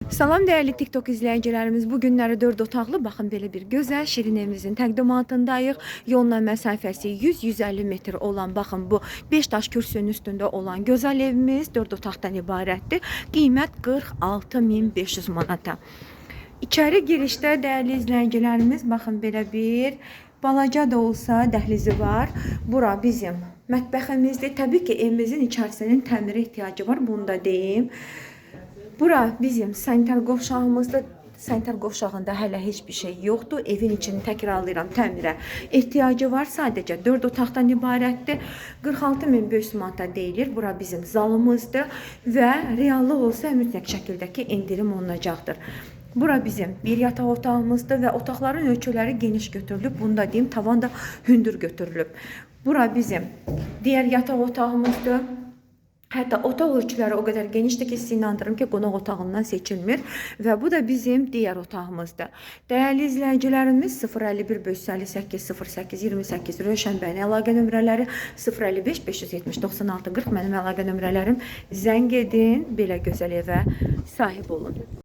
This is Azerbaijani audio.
Salam değerli TikTok izleyicilerimiz. Bu günləri 4 otaqlı, baxın belə bir gözəl şirin evimizin təqdimatındayıq. Yolla məsafəsi 100-150 metr olan, baxın bu 5 daş kürsünün üstündə olan gözəl evimiz 4 otaqdan ibarətdir. Qiymət 46.500 manata. İçəri girişdə değerli izleyicilerimiz, baxın belə bir balaca da olsa dəhlizi var. Bura bizim mətbəximizdir. Təbii ki evimizin içərisinin təmirə ihtiyacı var, bunu da deyim. Bura bizim sanitar qovşağımızdır. Sanitar qovşağında hələ heç bir şey yoxdur. Evin içini təkrarlayıram, təmirə ehtiyacı var. Sadəcə 4 otaqdan ibarətdir. 46.500 manata deyilir. Bura bizim zalımızdır və reallıq olsa mütləq şəkildəki endirim olunacaqdır. Bura bizim bir yataq otağımızdır və otaqların ölçüləri geniş götürülüb. Bunu da deyim, tavan da hündür götürülüb. Bura bizim diğer yataq otağımızdır. Hatta otaq ölçüləri o kadar genişdir ki, sizi inandırım ki, qonaq otağından seçilmir. Və bu da bizim diğer otağımızdır. Değerli izleyicilerimiz 051 558 08 28 Rövşən bəyin əlaqə nömrələri 055 570 96 40 mənim əlaqə nömrələrim. Zəng edin, belə gözəl evə sahib olun.